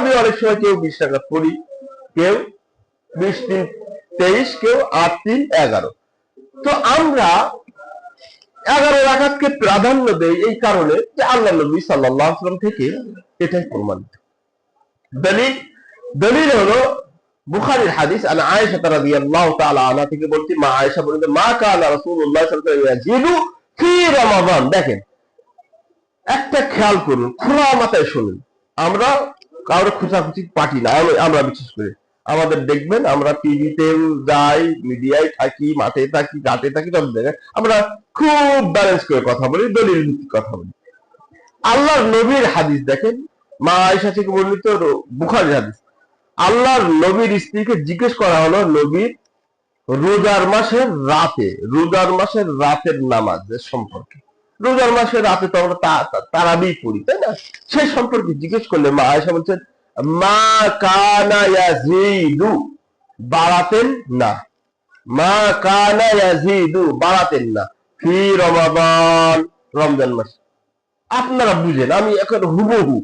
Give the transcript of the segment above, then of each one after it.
আমি অনেক সময় কেউ 20 রাকাত পড়ি, কেউ 20 3 23, কেউ 8 3 11। তো আমরা 11 রাকাতকে প্রাধান্য দেই এই কারণে যে আল্লাহ নবী সাল্লাল্লাহু আলাইহি ওয়াসাল্লাম থেকে এটাই প্রমাণিত। দলিল হলো বুখারীর হাদিস আন আয়েশা রাদিয়াল্লাহু তাআলা আনহা থেকে বলছি, মা আয়েশা বলেন, মা কানা রাসূলুল্লাহ সাল্লাল্লাহু আলাইহি ওয়াসাল্লাম ইয়াজিদু ফি রমাদান। দেখেন, একটা খেয়াল করুন, খোলা মাথায় শুনুন। আমরা কারো খোঁচাখুচি পাটি না, আমরা বিশেষ করে আমাদের দেখবেন আমরা টিভিতেও যাই, মিডিয়ায় থাকি, মাঠে থাকি, ঘাটে থাকি, সব জায়গায় আমরা খুব ব্যালেন্স করে কথা বলি, দলিল ভিত্তিক কথা বলি। আল্লাহর নবীর হাদিস দেখেন, মা আয়েশা থেকে বর্ণিত বুখারীর হাদিস, আল্লাহর নবীর স্ত্রীকে জিজ্ঞেস করা হলো নবীর রোজার মাসের রাতের নামাজের সম্পর্কে। রোজার মাসের রাতে তো আমরা তারাবি পড়ি, তাই না? সেই সম্পর্কে জিজ্ঞেস করলে মা আয়েশা বলছেন, মা কানা ইয়াজিদু, বাড়াতেন না, মা কানা ইয়াজিদু, বাড়াতেন না, ফি রমাদান, রমজান মাসে। আপনারা বুঝেন, আমি এখন হুবহু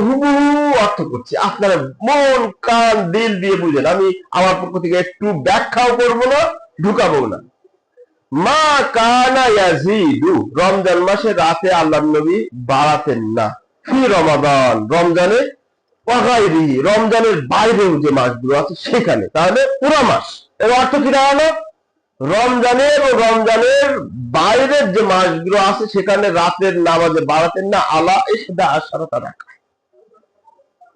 হুবহু অর্থ করছি, আপনারা মন কান দিল দিয়ে বুঝেন। আমি আমার পক্ষ থেকে একটু ব্যাখ্যাও করব না, ঢুকাবো না। মা কানা ইয়াজিদু, রমজান মাসে রাতে আল্লাহর নবী বাড়াতেন না, ফি রমাদান, রমজানে, ওয়াগাইরিহি, রমজানের বাইরেও যে মাসগুলো আছে সেখানে। তাহলে পুরো মাস এর অর্থ কি দাঁড়ালো? রমজানের ও রমজানের বাইরের যে মাসগুলো আছে সেখানে রাতের নামাজে বাড়াতেন না, আলা ইহদা আশারাতা রাকাত।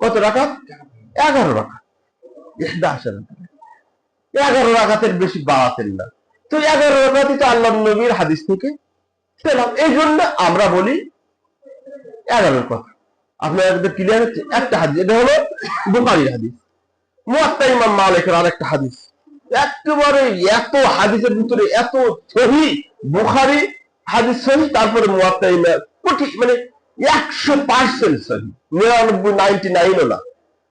কত রাকাত? 11 রাকাত। ইহদা আশারাতা, 11 রাকাতের বেশি বাড়াতেন না। তো 11 রাকাতই তো আল্লাহর নবীর হাদিস থেকে পেলাম, এই জন্য আমরা বলি 11 কথা। আপনাদের ক্লিয়ার হচ্ছে? একটা হাদিস, এটা হলো বুখারীর হাদিস। মুয়াত্তা ইমাম মালিকের আরেকটা হাদিস, একেবারে এত হাদিসের ভিতরে এত সহি, বুখারী হাদিস সহি, তারপরে মুয়াত্তা ইমাম কোটি, 100% সহি, 99 না,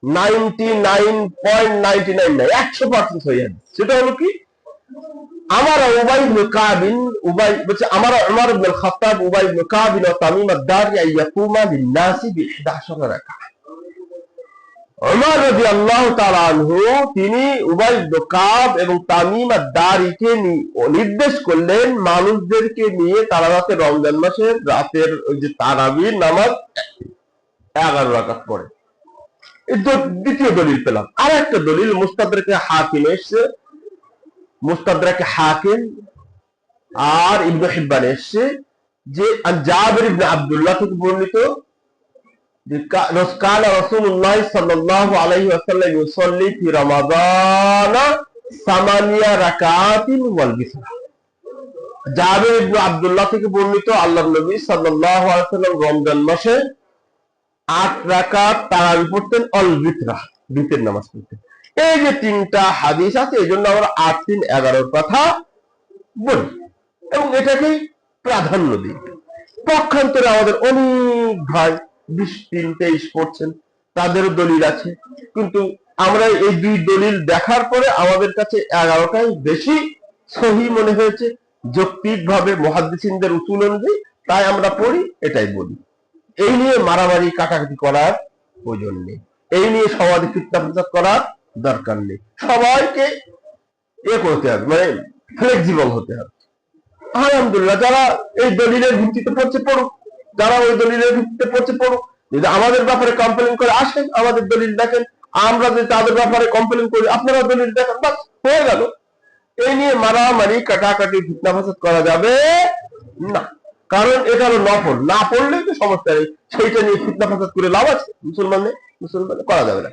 99.99 না, 100% সহি হাদিস। সেটা হলো কি, আমার উবাই ইবনে কাব, আমার উমর ইবনে খাত্তাব, উবাই ইবনে কাব ও তামিম আদ-দারি ইয়াকুমা লিন-নাসি বি-11 রাকাত। উমর রাদিয়াল্লাহু তাআলা আনহু, তিনি উবাই ইবনে কাব এবং তামিম আদ-দারিকে নির্দেশ করলেন মানুষদেরকে নিয়ে তারা রাতে রমজান মাসের রাতের ওই যে তারাবির নামাজ 11 রাকাত পড়ে। এই দ্বিতীয় দলিল পেলাম। আর একটা দলিল মুস্তাদরাকে হাকিম এসেছে, মুস্তাদরাকে হাকিম আর ইবনে হিব্বান এসেছে যে জাবির ইবনে আব্দুল্লাহ থেকে বর্ণিত যে কানা রাসূলুল্লাহ সাল্লাল্লাহু আলাইহি ওয়াসাল্লাম ইউসাল্লি ফি রমাদান 8 রাকাতিন ওয়াল বিসর। জাবির ইবনে আব্দুল্লাহ থেকে বর্ণিত আল্লাহর নবী সাল্লাল্লাহু আলাইহি ওয়াসাল্লাম রমজান মাসে 8 রাকাত তারাবি পড়তেন, অল বিতরা, বিতের নামাজ পড়তেন। এই যে তিনটা হাদিস আছে, এই জন্য আমরা 8 3 11 কথা বলি এবং এটাকেই প্রাধান্য দিই। পক্ষান্তরে আমাদের অনেক ভাই 20 3 23 পড়ছেন, তাদেরও দলিল আছে, কিন্তু আমরা এই দুই দলিল দেখার পরে আমাদের কাছে 11টাই বেশি সহি মনে হয়েছে যৌক্তিকভাবে মুহাদ্দিসিনদের উসুল অনুযায়ী, তাই আমরা পড়ি, এটাই বলি। এই নিয়ে মারামারি কাটাকাটি করার প্রয়োজন নেই, এই নিয়ে সমাজে ফিতনা ফাসাদ করার দরকার নেই। সবাইকে করতে হবে, ফ্লেক্সিবল হতে হবে। আলহামদুলিল্লাহ, যারা এই দলিলের ভিত্তিতে পড়ছে পড়ুক, যারা ওই দলিলের ভিত্তিতে পড়ছে পড়ুক। যদি আমাদের ব্যাপারে কমপ্লেন করে আসেন, আমাদের দলিল দেখেন, আমরা যদি তাদের ব্যাপারে কমপ্লেন করি, আপনারা দলিল দেখেন, বাস হয়ে গেল। এই নিয়ে মারামারি কাটাকাটি ফিতনা ফাসাদ করা যাবে না, কারণ এটা হলো নফল, না পড়লে তো সমস্যা নেই, সেইটা নিয়ে ফিতনা ফাসাদ করে লাভ আছে? মুসলমানে করা যাবে না।